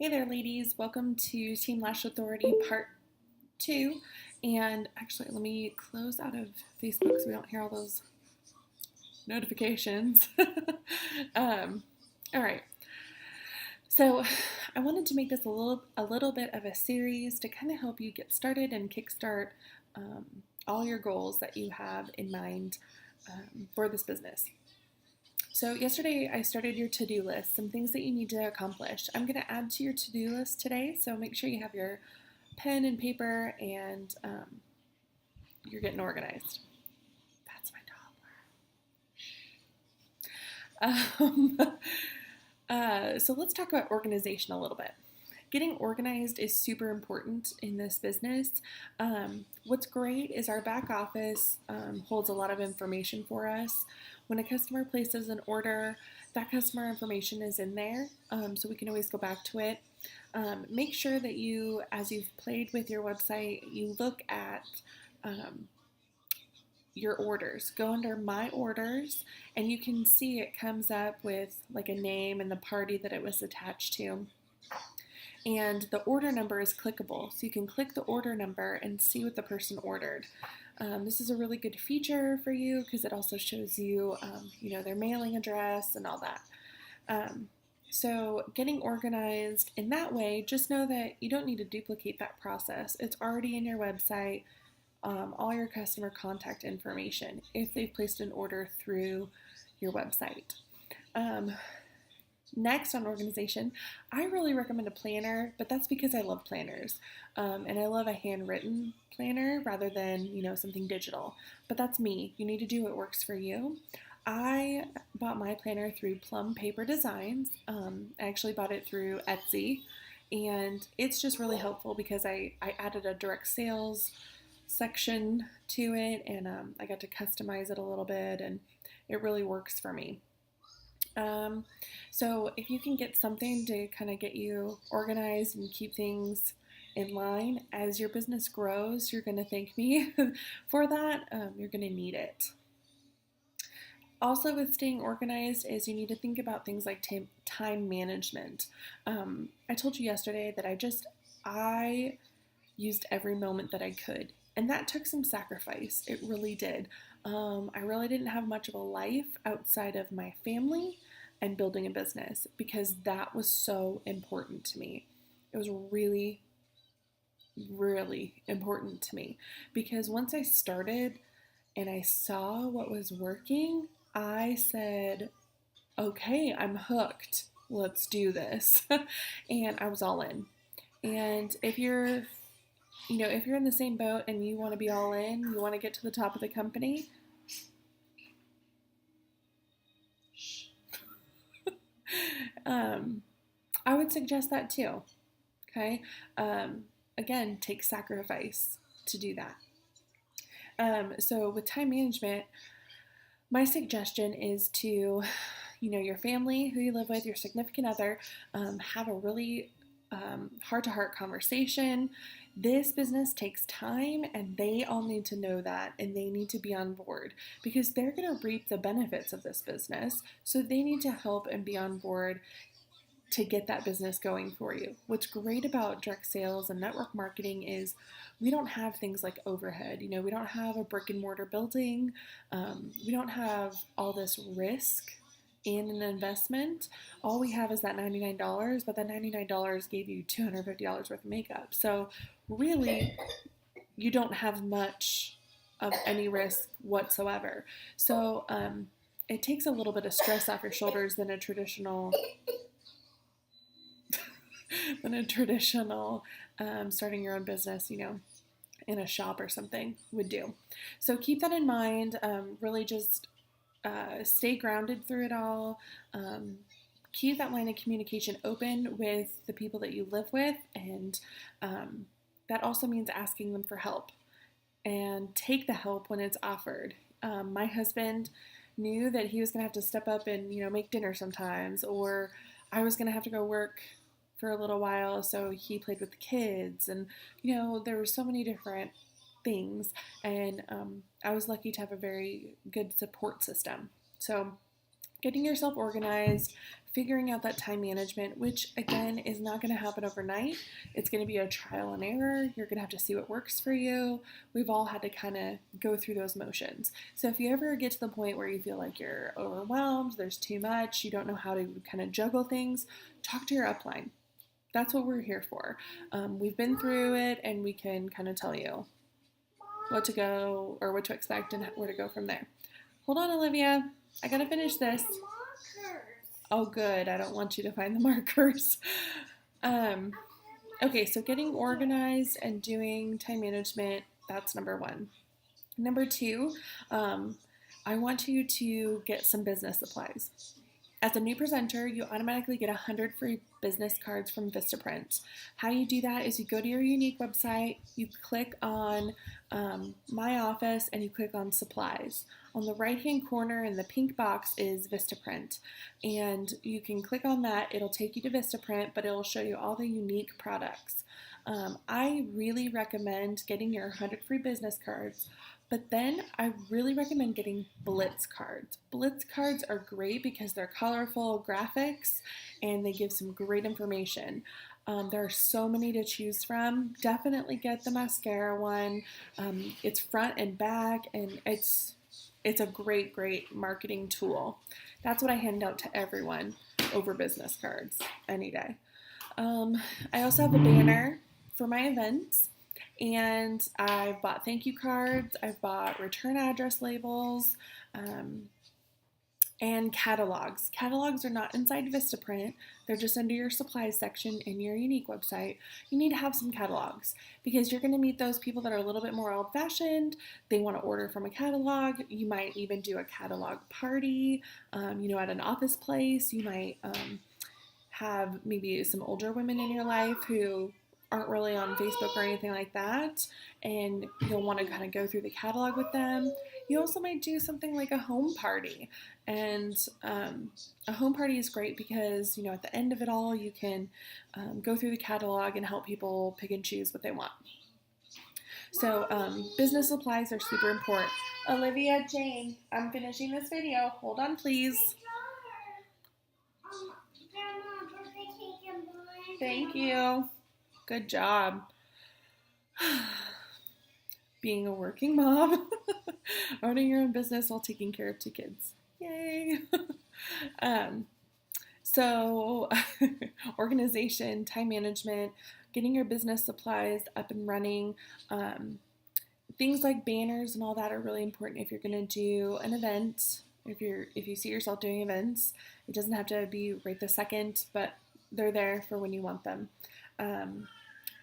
Hey there, ladies. Welcome to Team Lash Authority Part 2. And actually, let me close out of Facebook so we don't hear all those notifications. um, all right. So I wanted to make this a little bit of a series to kind of help you get started and kickstart all your goals that you have in mind for this business. So yesterday I started your to-do list, some things that you need to accomplish. I'm going to add to your to-do list today, so make sure you have your pen and paper and you're getting organized. That's my toddler. So let's talk about organization a little bit. Getting organized is super important in this business. What's great is our back office holds a lot of information for us. When a customer places an order, that customer information is in there, so we can always go back to it. Make sure that you, as you've played with your website, you look at your orders. Go under My Orders, and you can see it comes up with like a name and the party that it was attached to. And the order number is clickable, so you can click the order number and see what the person ordered. This is a really good feature for you because it also shows you, their mailing address and all that. So getting organized in that way, just know that you don't need to duplicate that process. It's already in your website, all your customer contact information if they've placed an order through your website. Next on organization, I really recommend a planner, but that's because I love planners. And I love a handwritten planner rather than, something digital. But that's me. You need to do what works for you. I bought my planner through Plum Paper Designs. I actually bought it through Etsy. And it's just really helpful because I added a direct sales section to it, and I got to customize it a little bit, and it really works for me. So if you can get something to kind of get you organized and keep things in line as your business grows, you're going to thank me for that. You're going to need it. Also, with staying organized is you need to think about things like time management. I told you yesterday that I used every moment that I could, and that took some sacrifice. It really did. I really didn't have much of a life outside of my family and building a business because that was so important to me. It was really, really important to me because once I started and I saw what was working, I said, okay, I'm hooked. Let's do this. And I was all in. And if you're in the same boat and you want to be all in, you want to get to the top of the company, I would suggest that too. Okay. Again, take sacrifice to do that. So with time management, my suggestion is to, your family who you live with, your significant other, have a really heart-to-heart conversation. This business takes time, and they all need to know that, and they need to be on board because they're going to reap the benefits of this business. So they need to help and be on board to get that business going for you. What's great about direct sales and network marketing is we don't have things like overhead. We don't have a brick and mortar building. We don't have all this risk in an investment. All we have is that $99, but that $99 gave you $250 worth of makeup. So really, you don't have much of any risk whatsoever. So it takes a little bit of stress off your shoulders than a traditional starting your own business, in a shop or something would do. So keep that in mind. Really just stay grounded through it all. Keep that line of communication open with the people that you live with, and that also means asking them for help. And take the help when it's offered. My husband knew that he was going to have to step up and make dinner sometimes, or I was going to have to go work for a little while, so he played with the kids, and there were so many different things, and I was lucky to have a very good support system. So getting yourself organized, figuring out that time management, which again is not going to happen overnight. It's going to be a trial and error. You're going to have to see what works for you. We've all had to kind of go through those motions. So if you ever get to the point where you feel like you're overwhelmed, there's too much, you don't know how to kind of juggle things, talk to your upline. That's what we're here for. We've been through it, and we can kind of tell you what to go or what to expect and where to go from there. Hold on, Olivia. I gotta finish this. Oh, good. I don't want you to find the markers. Okay, so getting organized and doing time management, that's number one. Number two, I want you to get some business supplies. As a new presenter, you automatically get 100 free business cards from Vistaprint. How you do that is you go to your Younique website, you click on My Office, and you click on Supplies. On the right-hand corner in the pink box is Vistaprint, and you can click on that. It'll take you to Vistaprint, but it'll show you all the Younique products. I really recommend getting your 100 free business cards. But then I really recommend getting Blitz cards. Blitz cards are great because they're colorful graphics and they give some great information. There are so many to choose from. Definitely get the mascara one. It's front and back, and it's a great, great marketing tool. That's what I hand out to everyone over business cards any day. I also have a banner for my events. And I've bought thank you cards, I've bought return address labels, and catalogs. Catalogs are not inside Vistaprint, they're just under your supplies section in your Younique website. You need to have some catalogs because you're going to meet those people that are a little bit more old-fashioned. They want to order from a catalog. You might even do a catalog party, at an office place. You might have maybe some older women in your life who aren't really on Facebook or anything like that, and you'll want to kind of go through the catalog with them. You also might do something like a home party, and a home party is great because at the end of it all you can go through the catalog and help people pick and choose what they want. So business supplies are super important. Olivia, Jane, I'm finishing this video. Hold on, please. Thank you. Good job. Being a working mom, owning your own business while taking care of 2 kids. Yay. So organization, time management, getting your business supplies up and running, things like banners and all that are really important if you're going to do an event. If you see yourself doing events, it doesn't have to be right this second, but they're there for when you want them.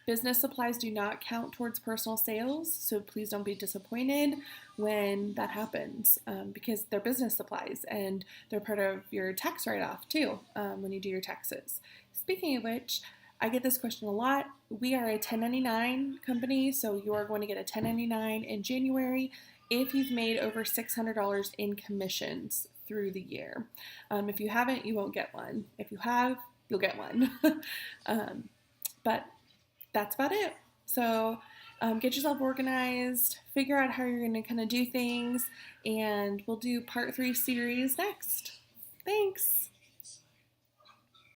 Business supplies do not count towards personal sales, so please don't be disappointed when that happens because they're business supplies and they're part of your tax write-off too when you do your taxes. Speaking of which, I get this question a lot. We are a 1099 company, so you are going to get a 1099 in January if you've made over $600 in commissions through the year. If you haven't, you won't get one. If you have, you'll get one. But that's about it. So get yourself organized, figure out how you're going to kind of do things, and we'll do part 3 series next. Thanks.